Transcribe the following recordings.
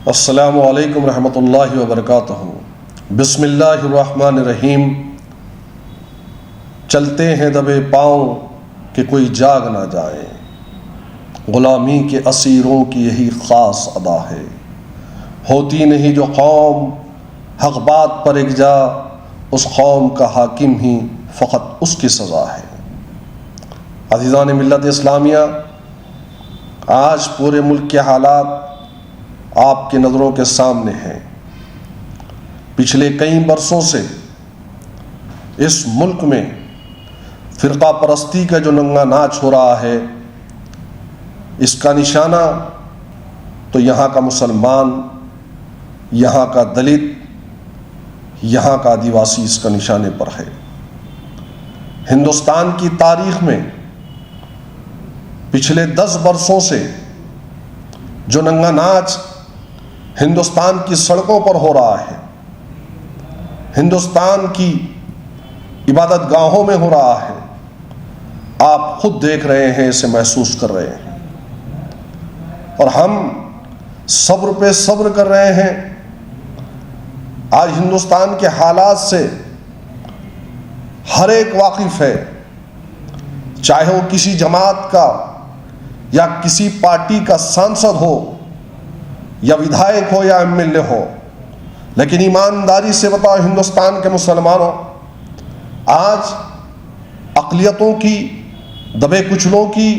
अस्सलामु अलैकुम रहमतुल्लाहि व बरकातहू। बिस्मिल्लाहिर्रहमानिर्रहीम। चलते हैं दबे पाँव कि कोई जाग ना जाए, ग़ुलामी के असीरों की यही ख़ास अदा है। होती नहीं जो कौम हक़ बात पर इकजा, उस कौम का हाकिम ही फ़कत उसकी सज़ा है। अज़ीज़ान मिल्लत इस्लामिया, आज पूरे मुल्क के हालात आपकी नज़रों के सामने हैं। पिछले कई बरसों से इस मुल्क में फ़िरक़ा परस्ती का जो नंगा नाच हो रहा है, इसका निशाना तो यहाँ का मुसलमान, यहाँ का दलित, यहाँ का आदिवासी इसका निशाने पर है। हिंदुस्तान की तारीख़ में पिछले 10 बरसों से जो नंगा नाच हिंदुस्तान की सड़कों पर हो रहा है, हिंदुस्तान की इबादत गाहों में हो रहा है, आप खुद देख रहे हैं, इसे महसूस कर रहे हैं। और हम सब्र पे सब्र कर रहे हैं। आज हिंदुस्तान के हालात से हर एक वाकिफ़ है, चाहे वो किसी जमात का या किसी पार्टी का सांसद हो या विधायक हो या एमएलए हो। लेकिन ईमानदारी से बताओ हिंदुस्तान के मुसलमानों, आज अक़लियतों की, दबे कुचलों की,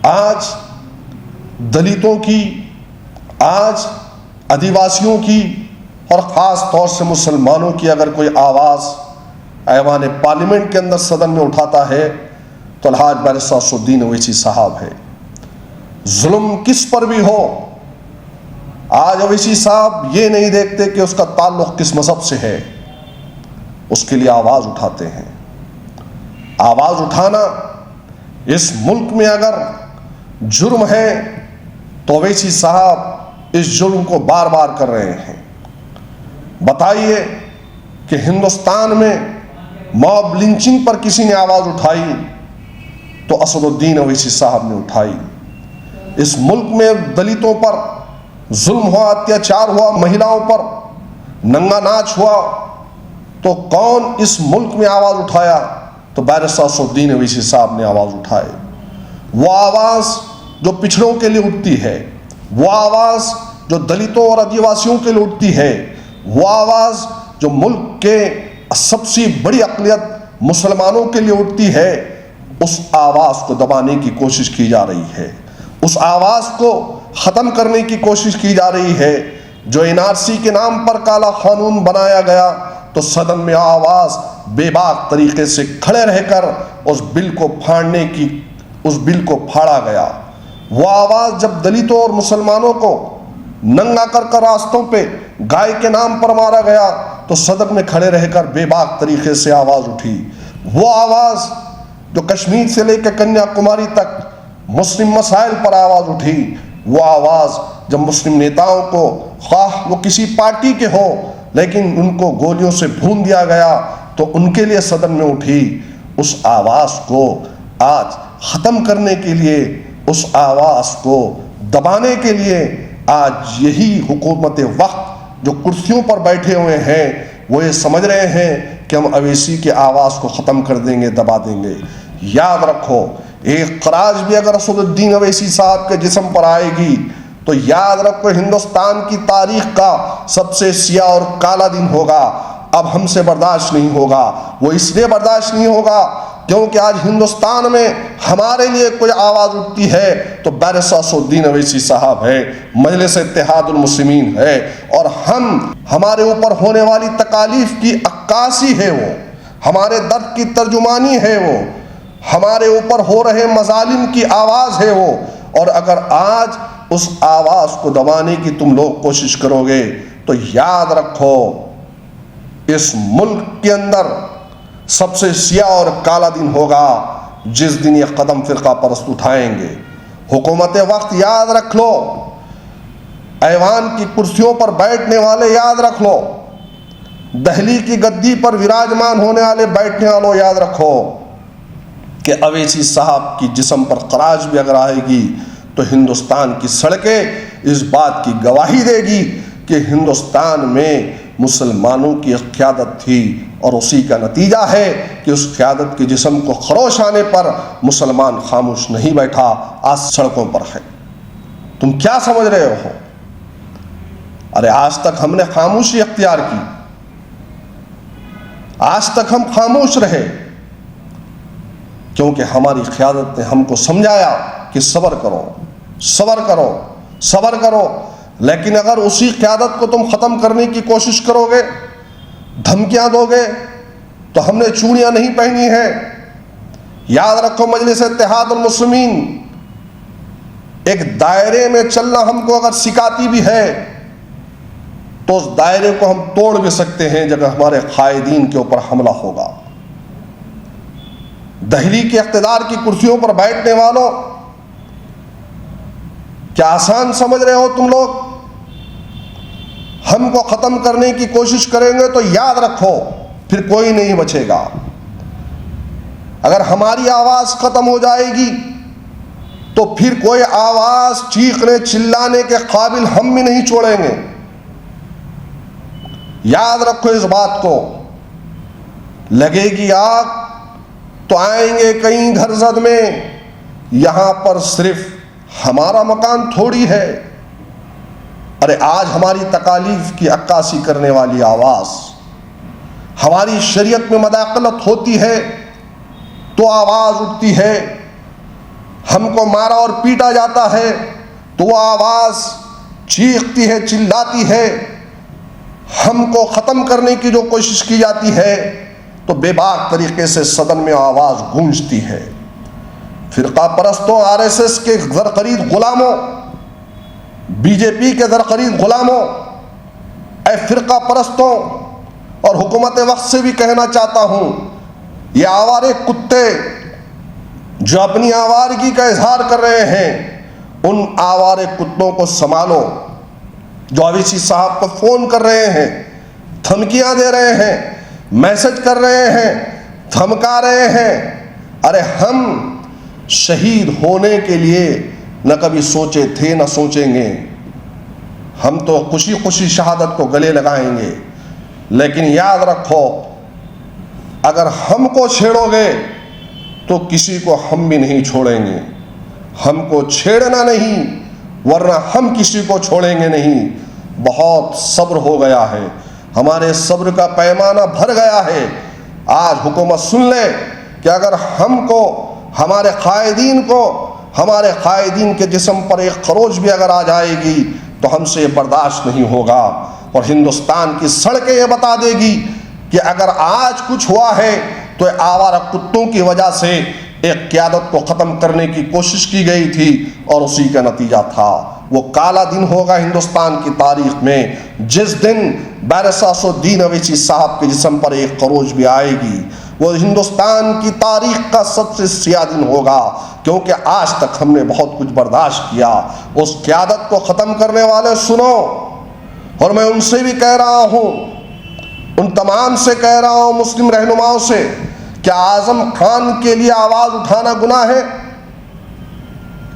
आज दलितों की, आज आदिवासियों की और ख़ास तौर से मुसलमानों की अगर कोई आवाज़ ऐवान पार्लियामेंट के अंदर सदन में उठाता है तो अलहाज बैरिस्टर असदुद्दीन ओवैसी साहब है। जुल्म किस पर भी हो, आज ओवैसी साहब ये नहीं देखते कि उसका ताल्लुक़ किस मज़हब से है, उसके लिए आवाज़ उठाते हैं। आवाज़ उठाना इस मुल्क में अगर जुर्म है तो ओवैसी साहब इस जुर्म को बार बार कर रहे हैं। बताइए कि हिंदुस्तान में मॉब लिंचिंग पर किसी ने आवाज़ उठाई तो असदुद्दीन ओवैसी साहब ने उठाई। इस मुल्क में दलितों पर जुल्म हुआ, अत्याचार हुआ, महिलाओं पर नंगा नाच हुआ तो कौन इस मुल्क में आवाज़ उठाया? तो बैरिस्टर असदुद्दीन ओवैसी साहब ने आवाज़ उठाए। वो आवाज़ जो पिछड़ों के लिए उठती है, वो आवाज़ जो दलितों और आदिवासियों के लिए उठती है, वो आवाज़ जो मुल्क के सबसे बड़ी अक़लियत मुसलमानों के लिए उठती है, उस आवाज़ को दबाने की कोशिश की जा रही है, उस आवाज़ को ख़त्म करने की कोशिश की जा रही है। जो एनआरसी के नाम पर काला कानून बनाया गया तो सदन में आवाज़ बेबाक तरीके से खड़े रहकर उस बिल को फाड़ा गया। वो आवाज़ जब दलितों और मुसलमानों को नंगा कर रास्तों पे गाय के नाम पर मारा गया तो सदन में खड़े रहकर बेबाक तरीके से आवाज़ उठी। वो आवाज़ जो कश्मीर से लेकर कन्याकुमारी तक मुस्लिम मसाइल पर आवाज़ उठी, वो आवाज़ जब मुस्लिम नेताओं को, ख़्वाह वो किसी पार्टी के हो लेकिन उनको गोलियों से भून दिया गया तो उनके लिए सदन में उठी। उस आवाज़ को आज ख़त्म करने के लिए, उस आवाज़ को दबाने के लिए आज यही हुकूमत वक्त जो कुर्सियों पर बैठे हुए हैं वो ये समझ रहे हैं कि हम ओवैसी की आवाज़ को ख़त्म कर देंगे, दबा देंगे। याद रखो, एक खराज भी अगर असदुद्दीन ओवैसी साहब के जिस्म पर आएगी तो याद रखो हिंदुस्तान की तारीख़ का सबसे सियाह और काला दिन होगा। अब हमसे बर्दाश्त नहीं होगा। वो इसलिए बर्दाश्त नहीं होगा क्योंकि आज हिंदुस्तान में हमारे लिए कोई आवाज़ उठती है तो बैरिस्टर असदुद्दीन ओवैसी साहब है, मजलिस इत्तेहादुल मुस्लिमीन है, और हमारे ऊपर होने वाली तकालीफ की अक्कासी है, वो हमारे दर्द की तर्जुमानी है, वो हमारे ऊपर हो रहे मजालिम की आवाज़ है वो। और अगर आज उस आवाज़ को दबाने की तुम लोग कोशिश करोगे तो याद रखो इस मुल्क के अंदर सबसे सियाह और काला दिन होगा जिस दिन ये कदम फ़िरक़ा परस्त उठाएंगे। हुकूमत वक्त याद रख लो, ऐवान की कुर्सियों पर बैठने वाले याद रख लो, दहली की गद्दी पर विराजमान होने वाले बैठने वालों याद रखो कि ओवैसी साहब की जिस्म पर खराज भी अगर आएगी तो हिंदुस्तान की सड़कें इस बात की गवाही देगी कि हिंदुस्तान में मुसलमानों की एक क़यादत थी और उसी का नतीजा है कि उस क़यादत के जिस्म को खरोश आने पर मुसलमान खामोश नहीं बैठा, आज सड़कों पर है। तुम क्या समझ रहे हो? अरे आज तक हमने खामोशी अख्तियार की, आज तक हम खामोश रहे क्योंकि हमारी क़यादत ने हमको समझाया कि सब्र करो, सब्र करो, सब्र करो। लेकिन अगर उसी क़यादत को तुम ख़त्म करने की कोशिश करोगे, धमकियां दोगे, तो हमने चूड़ियां नहीं पहनी है। याद रखो, मजलिस इत्तेहादुल मुस्लिमीन एक दायरे में चलना हमको अगर सिखाती भी है तो उस दायरे को हम तोड़ भी सकते हैं जब हमारे कायदीन के ऊपर हमला होगा। दहली के इख्तिदार की कुर्सियों पर बैठने वालों, क्या आसान समझ रहे हो तुम लोग? हमको खत्म करने की कोशिश करेंगे तो याद रखो फिर कोई नहीं बचेगा। अगर हमारी आवाज खत्म हो जाएगी तो फिर कोई आवाज चीखने चिल्लाने के काबिल हम भी नहीं छोड़ेंगे। याद रखो इस बात को। लगेगी आग तो आएंगे कई घर जद में, यहां पर सिर्फ हमारा मकान थोड़ी है। अरे आज हमारी तकालीफ की अक्कासी करने वाली आवाज, हमारी शरीयत में मदाखलत होती है तो आवाज उठती है, हमको मारा और पीटा जाता है तो वह आवाज चीखती है, चिल्लाती है। हमको ख़त्म करने की जो कोशिश की जाती है तो बेबाक तरीके से सदन में आवाज़ गूंजती है। फ़िरक़ा परस्तों, आरएसएस के ज़रख़रीद ग़ुलामों, बीजेपी के ज़रख़रीद ग़ुलामों, ऐ फ़िरक़ा परस्तों और हुकूमत वक्त से भी कहना चाहता हूँ, ये आवारे कुत्ते जो अपनी आवारगी का इजहार कर रहे हैं, उन आवारे कुत्तों को संभालो। जो अवीसी साहब को फ़ोन कर रहे हैं, धमकियां दे रहे हैं, मैसेज कर रहे हैं, धमका रहे हैं। अरे हम शहीद होने के लिए न कभी सोचे थे न सोचेंगे। हम तो खुशी खुशी शहादत को गले लगाएंगे। लेकिन याद रखो, अगर हमको छेड़ोगे तो किसी को हम भी नहीं छोड़ेंगे। हमको छेड़ना नहीं, वरना हम किसी को छोड़ेंगे नहीं। बहुत सब्र हो गया है, हमारे सब्र का पैमाना भर गया है। आज हुकूमत सुन ले कि अगर हमको, हमारे कायदीन को, हमारे कायदीन के जिस्म पर एक खरोच भी अगर आ जाएगी तो हमसे ये बर्दाश्त नहीं होगा। और हिंदुस्तान की सड़कें ये बता देगी कि अगर आज कुछ हुआ है तो आवारा कुत्तों की वजह से एक क़यादत को ख़त्म करने की कोशिश की गई थी और उसी का नतीजा था। वो काला दिन होगा हिंदुस्तान की तारीख में जिस दिन बैरिस्टर असदुद्दीन अवैसी साहब के जिस्म पर एक खरोच भी आएगी। वो हिंदुस्तान की तारीख का सबसे स्याह दिन होगा, क्योंकि आज तक हमने बहुत कुछ बर्दाश्त किया। उस क़यादत को ख़त्म करने वाले सुनो, और मैं उनसे भी कह रहा हूँ, उन तमाम से कह रहा हूँ, मुस्लिम रहनुमाओं से, क्या आज़म खान के लिए आवाज़ उठाना गुनाह है?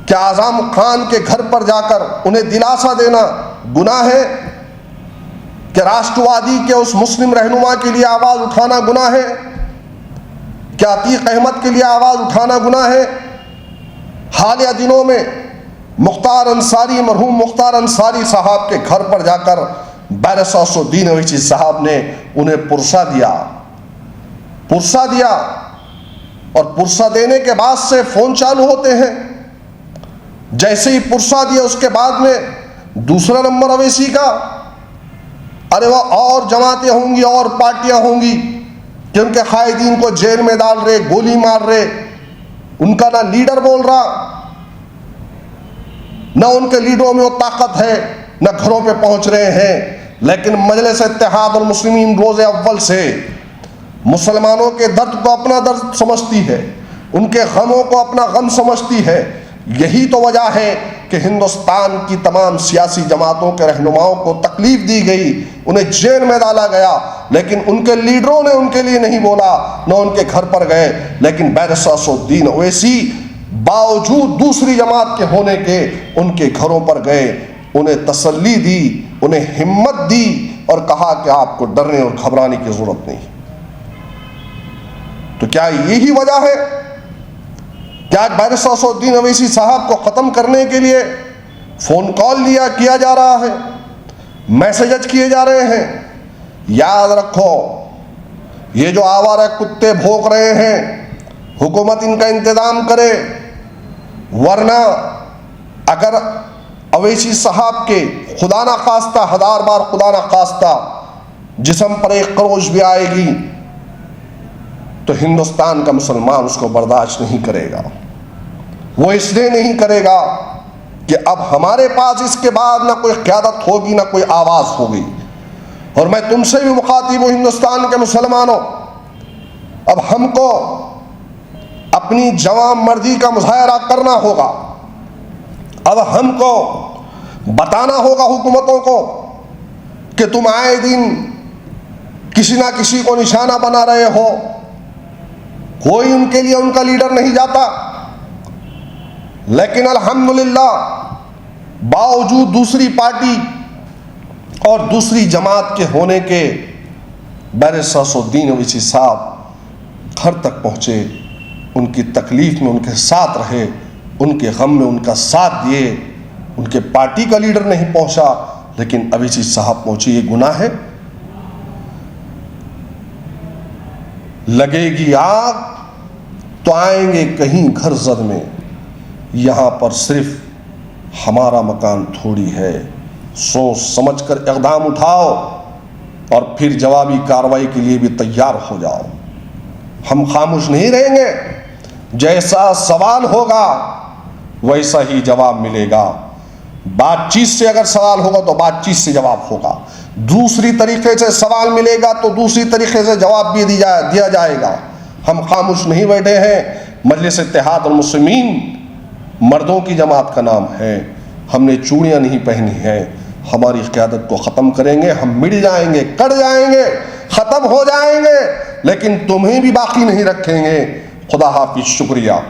क्या आज़म खान के घर पर जाकर उन्हें दिलासा देना गुनाह है? क्या राष्ट्रवादी के उस मुस्लिम रहनुमा के लिए आवाज़ उठाना गुनाह है? क्या अतीक अहमद के लिए आवाज़ उठाना गुनाह है? हालिया दिनों में मुख्तार अंसारी, मरहूम मुख्तार अंसारी साहब के घर पर जाकर बैरिस्टर असदुद्दीन अवैसी साहब ने उन्हें पुरसा दिया, पुरसा दिया। और पुरसा देने के बाद से फ़ोन चालू होते हैं। जैसे ही पुरसा दिया उसके बाद में दूसरा नंबर अवैसी का। अरे वह और जमातें होंगी और पार्टियां होंगी कि उनके कायदीन को जेल में डाल रहे, गोली मार रहे, उनका ना लीडर बोल रहा, न उनके लीडरों में वो ताकत है, न घरों पे पहुंच रहे हैं। लेकिन मजलिस इत्तेहादुल मुस्लिमीन रोज़े अव्वल से मुसलमानों के दर्द को अपना दर्द समझती है, उनके गमों को अपना गम समझती है। यही तो वजह है कि हिंदुस्तान की तमाम सियासी जमातों के रहनुमाओं को तकलीफ दी गई, उन्हें जेल में डाला गया, लेकिन उनके लीडरों ने उनके लिए नहीं बोला, न उनके घर पर गए। लेकिन बैरिस्टर असदुद्दीन ओवैसी बावजूद दूसरी जमात के होने के उनके घरों पर गए, उन्हें तसल्ली दी, उन्हें हिम्मत दी और कहा कि आपको डरने और घबराने की जरूरत नहीं। तो क्या यही वजह है कि आज बैरिस्टर असदुद्दीन अवैसी साहब को खत्म करने के लिए फोन कॉल किया जा रहा है, मैसेजेस किए जा रहे हैं? याद रखो, ये जो आवारा कुत्ते भौंक रहे हैं, हुकूमत इनका इंतजाम करे, वरना अगर अवैसी साहब के खुदा ना खास्ता, 1000 बार खुदा ना खास्ता, जिस्म पर एक क्रोश भी आएगी तो हिंदुस्तान का मुसलमान उसको बर्दाश्त नहीं करेगा। वो इसलिए नहीं करेगा कि अब हमारे पास इसके बाद ना कोई क़यादत होगी, ना कोई आवाज़ होगी। और मैं तुमसे भी मुखातिब हूँ, हिंदुस्तान के मुसलमानों, अब हमको अपनी जवान मर्दी का मुजाहरा करना होगा। अब हमको बताना होगा हुकूमतों को कि तुम आए दिन किसी ना किसी को निशाना बना रहे हो, कोई उनके लिए उनका लीडर नहीं जाता। लेकिन अल्हम्दुलिल्लाह, बावजूद दूसरी पार्टी और दूसरी जमात के होने के, बैरिस्टर असदुद्दीन अवैसी साहब घर तक पहुँचे, उनकी तकलीफ़ में उनके साथ रहे, उनके गम में उनका साथ दिए। उनके पार्टी का लीडर नहीं पहुँचा, लेकिन अवैसी साहब पहुँचे। ये गुनाह है? लगेगी आग तो आएंगे कहीं घर जद में, यहाँ पर सिर्फ हमारा मकान थोड़ी है। सोच समझ कर इक़दाम उठाओ और फिर जवाबी कार्रवाई के लिए भी तैयार हो जाओ। हम खामोश नहीं रहेंगे। जैसा सवाल होगा वैसा ही जवाब मिलेगा। बातचीत से अगर सवाल होगा तो बातचीत से जवाब होगा, दूसरी तरीके से सवाल मिलेगा तो दूसरी तरीके से जवाब भी दिया जाएगा। हम खामोश नहीं बैठे हैं। मजलिस इत्तेहाद और मुस्लिमीन मर्दों की जमात का नाम है। हमने चूड़ियाँ नहीं पहनी हैं। हमारी क़यादत को ख़त्म करेंगे। हम मिट जाएंगे, कट जाएंगे, ख़त्म हो जाएंगे, लेकिन तुम्हें भी बाकी नहीं रखेंगे। खुदा हाफिज़, शुक्रिया।